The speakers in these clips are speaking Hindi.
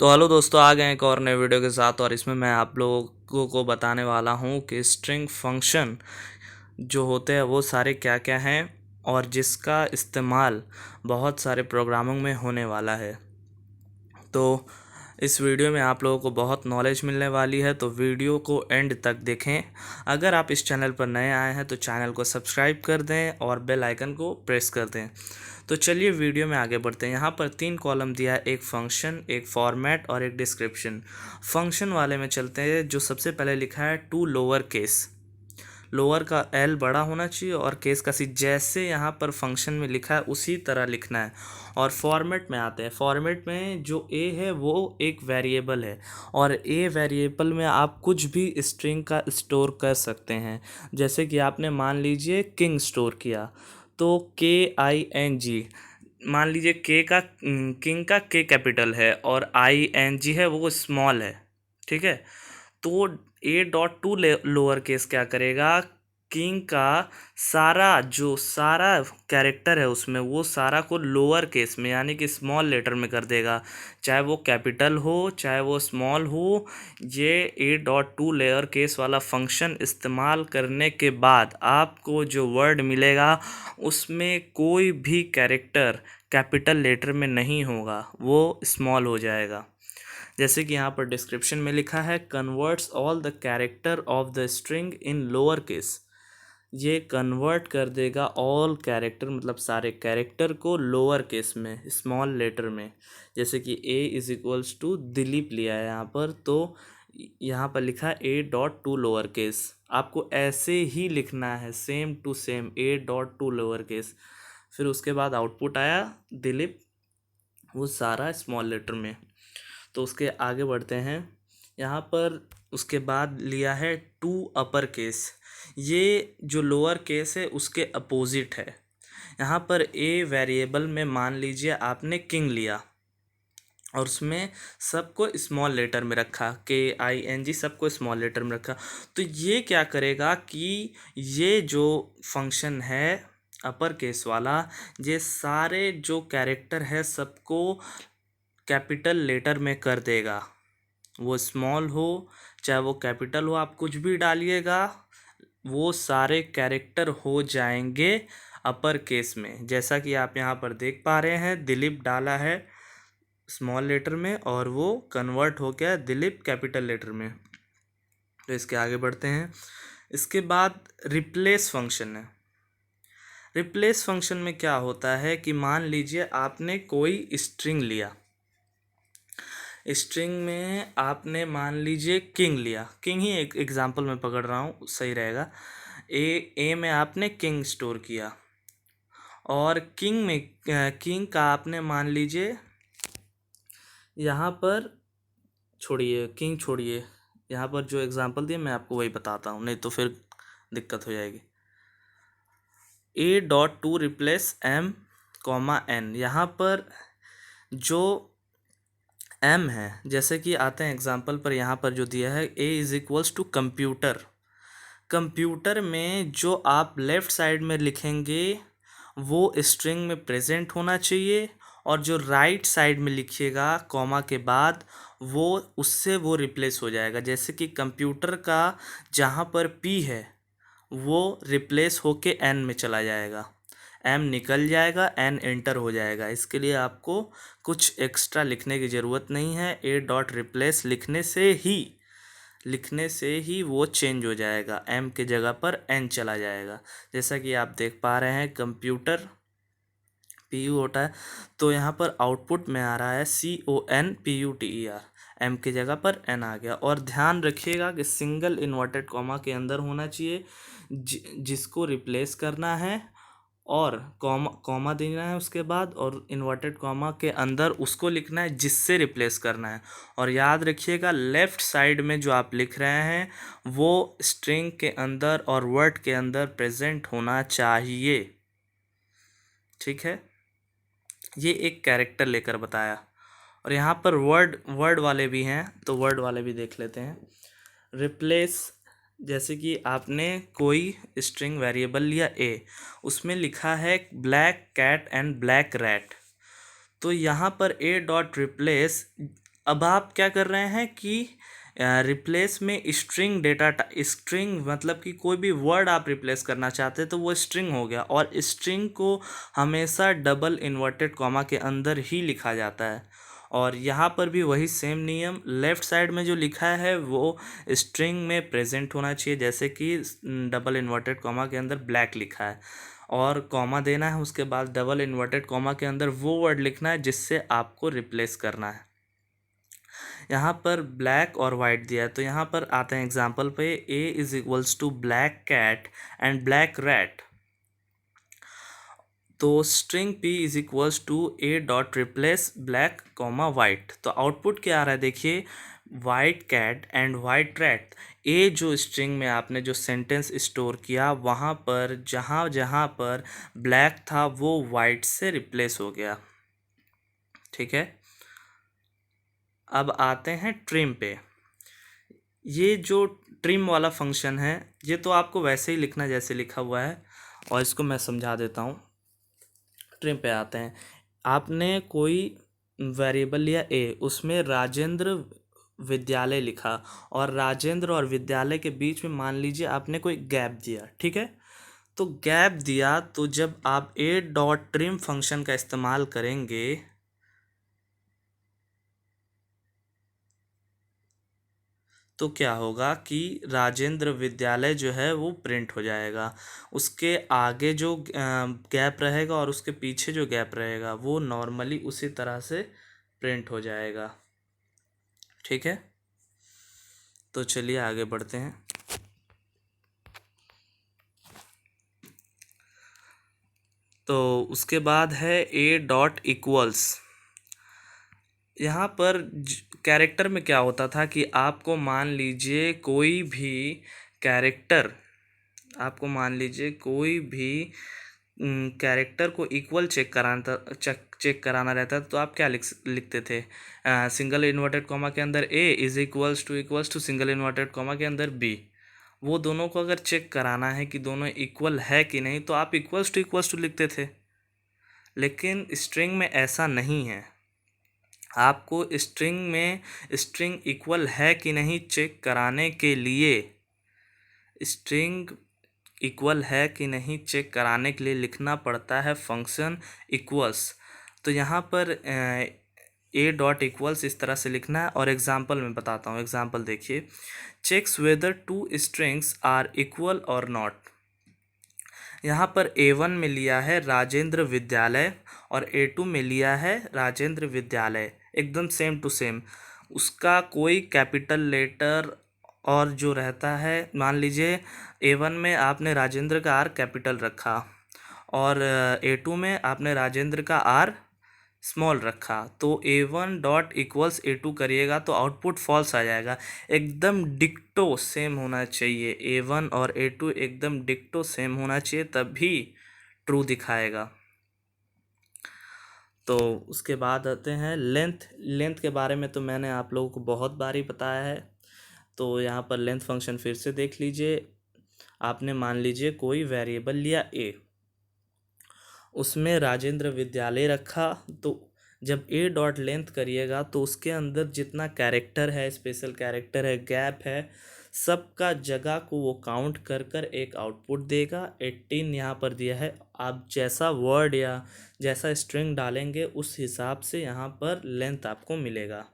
तो हेलो दोस्तों, आ गए एक और नए वीडियो के साथ। और इसमें मैं आप लोगों को बताने वाला हूँ कि स्ट्रिंग फंक्शन जो होते हैं वो सारे क्या क्या हैं और जिसका इस्तेमाल बहुत सारे प्रोग्रामों में होने वाला है। तो इस वीडियो में आप लोगों को बहुत नॉलेज मिलने वाली है, तो वीडियो को एंड तक देखें। अगर आप इस चैनल पर नए आए हैं तो चैनल को सब्सक्राइब कर दें और बेल आइकन को प्रेस कर दें। तो चलिए वीडियो में आगे बढ़ते हैं। यहाँ पर 3 कॉलम दिया है, एक फंक्शन, एक फॉर्मेट और एक डिस्क्रिप्शन। फंक्शन वाले में चलते हैं। जो सबसे पहले लिखा है टू लोअर केस, लोअर का एल बड़ा होना चाहिए और केस का सी, जैसे यहाँ पर फंक्शन में लिखा है उसी तरह लिखना है। और फॉर्मेट में आते हैं। फॉर्मेट में जो ए है वो एक वेरिएबल है और ए वेरिएबल में आप कुछ भी स्ट्रिंग का स्टोर कर सकते हैं। जैसे कि आपने मान लीजिए किंग स्टोर किया, तो KING, मान लीजिए के का, किंग का के कैपिटल है और ING है वो स्मॉल है, ठीक है। तो A.2 लोअर केस क्या करेगा, किंग का सारा कैरेक्टर है उसमें, वो सारा को लोअर केस में यानी कि स्मॉल लेटर में कर देगा, चाहे वो कैपिटल हो चाहे वो स्मॉल हो। ये A.2 लोअर केस वाला फंक्शन इस्तेमाल करने के बाद आपको जो वर्ड मिलेगा उसमें कोई भी कैरेक्टर कैपिटल लेटर में नहीं होगा, वो स्मॉल हो जाएगा। जैसे कि यहाँ पर डिस्क्रिप्शन में लिखा है, converts all the character of the string in lower case. ये कन्वर्ट कर देगा ऑल कैरेक्टर, मतलब सारे कैरेक्टर को लोअर केस में, स्मॉल लेटर में। जैसे कि A=टू दिलीप लिया है यहाँ पर, तो यहाँ पर लिखा है A.2 लोअर केस। आपको ऐसे ही लिखना है, same to same A.2 lower case. फिर उसके बाद आउटपुट आया दिलीप, वो सारा स्मॉल लेटर में। तो उसके आगे बढ़ते हैं। यहाँ पर उसके बाद लिया है टू अपर केस। ये जो लोअर केस है उसके अपोजिट है। यहाँ पर ए वेरिएबल में मान लीजिए आपने किंग लिया और उसमें सबको स्मॉल लेटर में रखा, KING सबको स्मॉल लेटर में रखा। तो ये क्या करेगा कि ये जो फंक्शन है अपर केस वाला, ये सारे जो कैरेक्टर है सबको कैपिटल लेटर में कर देगा। वो स्मॉल हो चाहे वो कैपिटल हो, आप कुछ भी डालिएगा, वो सारे कैरेक्टर हो जाएंगे अपर केस में। जैसा कि आप यहाँ पर देख पा रहे हैं, दिलीप डाला है स्मॉल लेटर में और वो कन्वर्ट हो गया दिलीप कैपिटल लेटर में। तो इसके आगे बढ़ते हैं। इसके बाद रिप्लेस फंक्शन है। रिप्लेस फंक्शन में क्या होता है कि मान लीजिए आपने कोई स्ट्रिंग लिया, स्ट्रिंग में आपने मान लीजिए किंग लिया, किंग ही एक एग्जांपल में पकड़ रहा हूँ, सही रहेगा। ए में आपने किंग स्टोर किया और किंग में किंग का आपने मान लीजिए यहाँ पर, छोड़िए किंग छोड़िए, यहाँ पर जो एग्जांपल दिया मैं आपको वही बताता हूँ, नहीं तो फिर दिक्कत हो जाएगी। A.2 रिप्लेस M, यहाँ पर जो M है, जैसे कि आते हैं एग्जांपल पर, यहाँ पर जो दिया है A=टू कंप्यूटर। कंप्यूटर में जो आप लेफ़्ट साइड में लिखेंगे वो स्ट्रिंग में प्रेजेंट होना चाहिए और जो राइट साइड में लिखिएगा कॉमा के बाद वो उससे वो रिप्लेस हो जाएगा। जैसे कि कंप्यूटर का जहाँ पर P है वो रिप्लेस होके N में चला जाएगा, M निकल जाएगा, N एंटर हो जाएगा। इसके लिए आपको कुछ एक्स्ट्रा लिखने की ज़रूरत नहीं है। A.रिप्लेस लिखने से ही वो चेंज हो जाएगा, M के जगह पर N चला जाएगा। जैसा कि आप देख पा रहे हैं, कंप्यूटर PU होता है, तो यहाँ पर आउटपुट में आ रहा है CONPUTER, M की जगह पर N आ गया। और ध्यान रखिएगा कि सिंगल इन्वर्टेड कॉमा के अंदर होना चाहिए जिसको रिप्लेस करना है, और कॉमा देना है उसके बाद, और इन्वर्टेड कॉमा के अंदर उसको लिखना है जिससे रिप्लेस करना है। और याद रखिएगा लेफ़्ट साइड में जो आप लिख रहे हैं वो स्ट्रिंग के अंदर और वर्ड के अंदर प्रेजेंट होना चाहिए, ठीक है। ये एक कैरेक्टर लेकर बताया। और यहाँ पर वर्ड वाले भी हैं, तो वर्ड वाले भी देख लेते हैं। रिप्लेस, जैसे कि आपने कोई स्ट्रिंग वेरिएबल लिया A, उसमें लिखा है black cat and black rat, तो यहाँ पर A.रिप्लेस अब आप क्या कर रहे हैं कि रिप्लेस में स्ट्रिंग डेटा, स्ट्रिंग मतलब कि कोई भी वर्ड आप रिप्लेस करना चाहते हैं तो वो स्ट्रिंग हो गया, और स्ट्रिंग को हमेशा डबल इन्वर्टेड कॉमा के अंदर ही लिखा जाता है। और यहाँ पर भी वही सेम नियम, लेफ़्ट साइड में जो लिखा है वो स्ट्रिंग में प्रेजेंट होना चाहिए, जैसे कि डबल इन्वर्टेड कॉमा के अंदर ब्लैक लिखा है, और कॉमा देना है, उसके बाद डबल इन्वर्टेड कॉमा के अंदर वो वर्ड लिखना है जिससे आपको रिप्लेस करना है। यहाँ पर ब्लैक और वाइट दिया है, तो यहाँ पर आते हैं एग्जाम्पल पे, a is equals to black cat and black rat. तो string p is equals to a dot replace black comma white. तो आउटपुट क्या आ रहा है देखिए, white cat and white rat. A जो स्ट्रिंग में आपने जो सेंटेंस स्टोर किया वहाँ पर जहाँ जहाँ पर ब्लैक था वो वाइट से रिप्लेस हो गया। ठीक है, अब आते हैं ट्रिम पे। ये जो ट्रिम वाला फंक्शन है ये तो आपको वैसे ही लिखना जैसे लिखा हुआ है, और इसको मैं समझा देता हूँ। ट्रिम पे आते हैं, आपने कोई वेरिएबल लिया ए, उसमें राजेंद्र विद्यालय लिखा, और राजेंद्र और विद्यालय के बीच में मान लीजिए आपने कोई गैप दिया। ठीक है, तो गैप दिया तो जब आप ए डॉट ट्रिम फंक्शन का इस्तेमाल करेंगे तो क्या होगा कि राजेंद्र विद्यालय जो है वो प्रिंट हो जाएगा। उसके आगे जो गैप रहेगा और उसके पीछे जो गैप रहेगा वो नॉर्मली उसी तरह से प्रिंट हो जाएगा। ठीक है, तो चलिए आगे बढ़ते हैं। तो उसके बाद है ए डॉट इक्वल्स। यहाँ पर कैरेक्टर में क्या होता था कि आपको मान लीजिए कोई भी कैरेक्टर, आपको मान लीजिए कोई भी कैरेक्टर को इक्वल चेक कराना रहता है, तो आप क्या लिखते थे, सिंगल इन्वर्टेड कॉमा के अंदर a is equals to single inverted comma के अंदर बी। वो दोनों को अगर चेक कराना है कि दोनों इक्वल है कि नहीं तो आप इक्वल्स टू लिखते थे। लेकिन स्ट्रिंग में ऐसा नहीं है, आपको स्ट्रिंग में स्ट्रिंग इक्वल है कि नहीं चेक कराने के लिए, स्ट्रिंग इक्वल है कि नहीं चेक कराने के लिए लिखना पड़ता है फंक्शन इक्वल्स। तो यहाँ पर ए डॉट इक्वल्स इस तरह से लिखना है, और एग्जांपल में बताता हूँ। एग्जांपल देखिए, checks whether two strings are equal और नॉट। यहाँ पर A1 में लिया है राजेंद्र विद्यालय और A2 में लिया है राजेंद्र विद्यालय, एकदम सेम टू सेम। उसका कोई कैपिटल लेटर और जो रहता है, मान लीजिए A1 में आपने राजेंद्र का आर कैपिटल रखा और A2 में आपने राजेंद्र का आर स्मॉल रखा, तो A1 डॉट इक्वल्स A2 करिएगा तो आउटपुट फॉल्स आ जाएगा। एकदम डिक्टो सेम होना चाहिए, A1 और A2 एकदम डिक्टो सेम होना चाहिए तभी ट्रू दिखाएगा। तो उसके बाद आते हैं लेंथ। लेंथ के बारे में तो मैंने आप लोगों को बहुत बार ही बताया है, तो यहाँ पर लेंथ फंक्शन फिर से देख लीजिए। आपने मान लीजिए कोई वेरिएबल लिया ए, उसमें राजेंद्र विद्यालय रखा, तो जब ए डॉट लेंथ करिएगा तो उसके अंदर जितना कैरेक्टर है, स्पेशल कैरेक्टर है, गैप है, सबका जगह को वो काउंट कर कर एक आउटपुट देगा। 18 यहाँ पर दिया है, आप जैसा वर्ड या जैसा स्ट्रिंग डालेंगे उस हिसाब से यहाँ पर लेंथ आपको मिलेगा।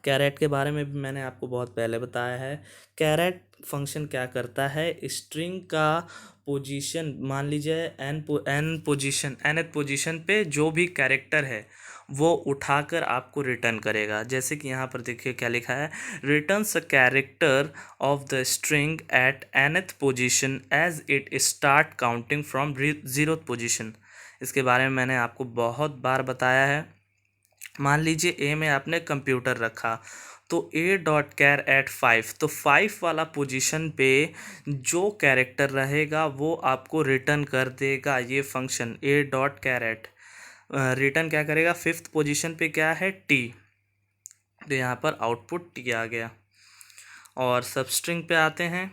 कैरेट के बारे में भी मैंने आपको बहुत पहले बताया है। कैरेट फंक्शन क्या करता है, स्ट्रिंग का पोजीशन, मान लीजिए एन पोजीशन, nth पोजीशन पे जो भी कैरेक्टर है वो उठाकर आपको रिटर्न करेगा। जैसे कि यहाँ पर देखिए क्या लिखा है, returns a character of the string at nth position as it start counting from 0th position. इसके बारे में मैंने आपको बहुत बार बताया है। मान लीजिए ए में आपने कंप्यूटर रखा, तो ए डॉट कैर एट 5, तो 5 वाला पोजीशन पे जो कैरेक्टर रहेगा वो आपको रिटर्न कर देगा ये function A dot char at. रिटर्न क्या करेगा, 5th पोजीशन पे क्या है टी, तो यहाँ पर आउटपुट टी आ गया। और सबस्ट्रिंग पे आते हैं,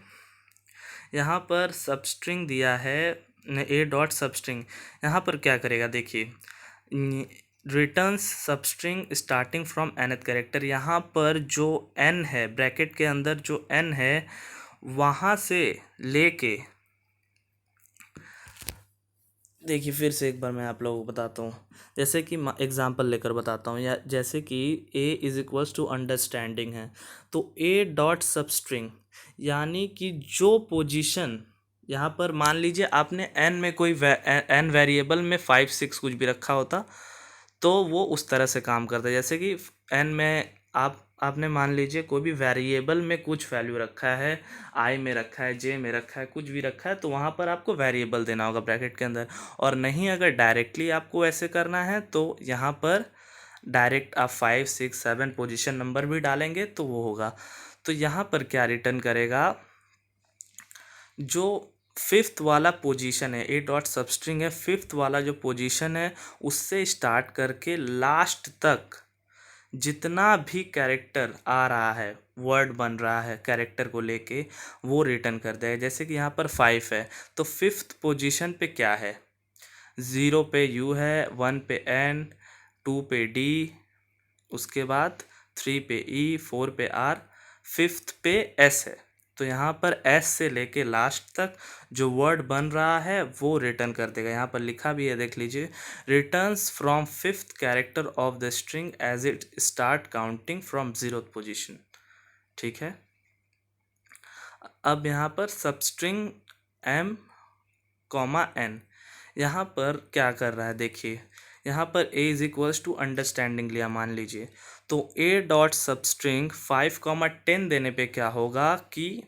यहाँ पर सबस्ट्रिंग दिया है ए डॉट सबस्ट्रिंग। यहाँ पर क्या करेगा देखिए, returns substring starting from nth character. यहाँ पर जो n है ब्रैकेट के अंदर, जो n है वहाँ से लेके, देखिए फिर से एक बार मैं आप लोगों को बताता हूँ, जैसे कि एग्जांपल लेकर बताता हूँ, या जैसे कि a is equals to understanding है, तो a डॉट सबस्ट्रिंग यानी कि जो पोजीशन, यहाँ पर मान लीजिए आपने n में कोई n वेरिएबल में 5 6 कुछ भी रखा होता तो वो उस तरह से काम करता है। जैसे कि n में आपने मान लीजिए कोई भी वेरिएबल में कुछ वैल्यू रखा है, i में रखा है, j में रखा है, कुछ भी रखा है, तो वहाँ पर आपको वेरिएबल देना होगा ब्रैकेट के अंदर। और नहीं अगर डायरेक्टली आपको ऐसे करना है तो यहाँ पर डायरेक्ट आप 5 6 7 पोजीशन नंबर भी डालेंगे तो वो होगा। तो यहाँ पर क्या रिटर्न करेगा, जो फिफ्थ वाला पोजीशन है, ए डॉट सबस्ट्रिंग है, फिफ्थ वाला जो पोजीशन है उससे स्टार्ट करके लास्ट तक जितना भी कैरेक्टर आ रहा है, वर्ड बन रहा है कैरेक्टर को लेके, वो रिटर्न कर देगा। जैसे कि यहाँ पर 5 है तो फिफ्थ पोजीशन पे क्या है, 0 पे U है, 1 पे N, 2 पे D, उसके बाद 3 पे E, 4 पे R, फिफ्थ पे S है। तो यहाँ पर S से लेके लास्ट तक जो वर्ड बन रहा है वो रिटर्न कर देगा। यहाँ पर लिखा भी है, देख लीजिए, returns from fifth character of the string as it start counting from 0th position. ठीक है। अब यहाँ पर सबस्ट्रिंग M कॉमा N, यहाँ पर क्या कर रहा है, देखिए यहाँ पर a is equals to understanding लिया मान लीजिए, तो a डॉट सबस्ट्रिंग 5, 10 देने पे क्या होगा कि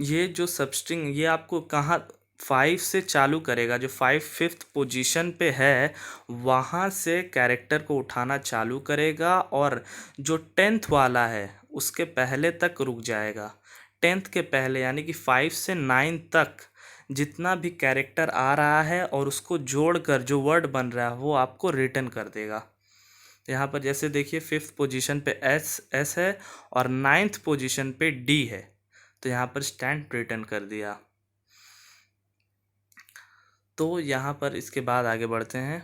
ये जो सबस्ट्रिंग ये आपको कहाँ 5 से चालू करेगा, जो 5 फिफ्थ पोजीशन पे है वहाँ से कैरेक्टर को उठाना चालू करेगा, और जो 10th वाला है उसके पहले तक रुक जाएगा। 10th के पहले यानी कि 5 से 9 तक जितना भी कैरेक्टर आ रहा है और उसको जोड़कर जो वर्ड बन रहा है वो आपको रिटर्न कर देगा। यहाँ पर जैसे देखिए फिफ्थ पोजीशन पे एस है और 9th पोजीशन पे डी है, तो यहाँ पर स्टैंड रिटर्न कर दिया। तो यहाँ पर इसके बाद आगे बढ़ते हैं,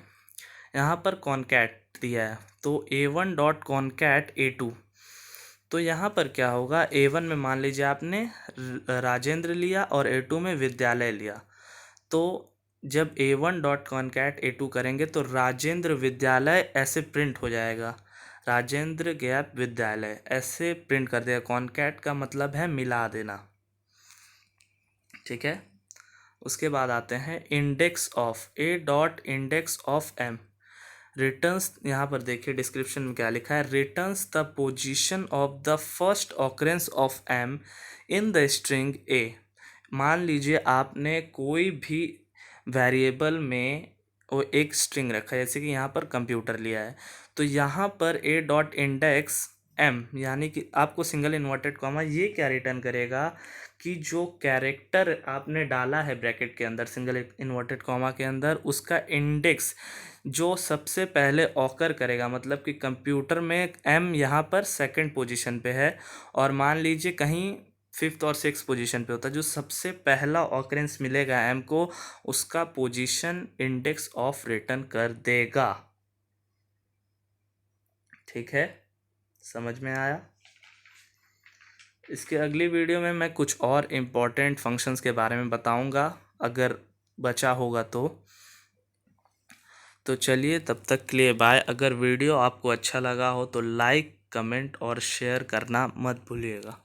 यहाँ पर कॉनकैट दिया है, तो a1 डॉट कॉनकैट a2। तो यहाँ पर क्या होगा, a1 में मान लीजिए आपने राजेंद्र लिया और a2 में विद्यालय लिया, तो जब a1 डॉट कॉनकैट a2 करेंगे तो राजेंद्र विद्यालय ऐसे प्रिंट हो जाएगा, राजेंद्र गैप विद्यालय ऐसे प्रिंट कर देगा। कॉनकैट का मतलब है मिला देना। ठीक है। उसके बाद आते हैं index of A dot index of M, returns, यहाँ पर देखिए डिस्क्रिप्शन में क्या लिखा है, returns the position of the first occurrence of M in the string A. मान लीजिए आपने कोई भी वेरिएबल में वो एक स्ट्रिंग रखा है, जैसे कि यहाँ पर कंप्यूटर लिया है, तो यहाँ पर ए डॉट इंडेक्स एम यानी कि आपको सिंगल इन्वर्टेड कॉमा ये क्या रिटर्न करेगा कि जो कैरेक्टर आपने डाला है ब्रैकेट के अंदर सिंगल इन्वर्टेड कॉमा के अंदर, उसका इंडेक्स जो सबसे पहले ऑकर करेगा, मतलब कि कंप्यूटर में एम यहाँ पर सेकंड पोजीशन पे है और मान लीजिए कहीं फिफ्थ और सिक्स पोजीशन पे होता है, जो सबसे पहला ऑकरेंस मिलेगा एम को उसका पोजीशन इंडेक्स ऑफ रिटर्न कर देगा। ठीक है, समझ में आया। इसके अगली वीडियो में मैं कुछ और इम्पोर्टेंट फंक्शंस के बारे में बताऊंगा अगर बचा होगा तो चलिए तब तक के लिए बाय। अगर वीडियो आपको अच्छा लगा हो तो लाइक, कमेंट और शेयर करना मत भूलिएगा।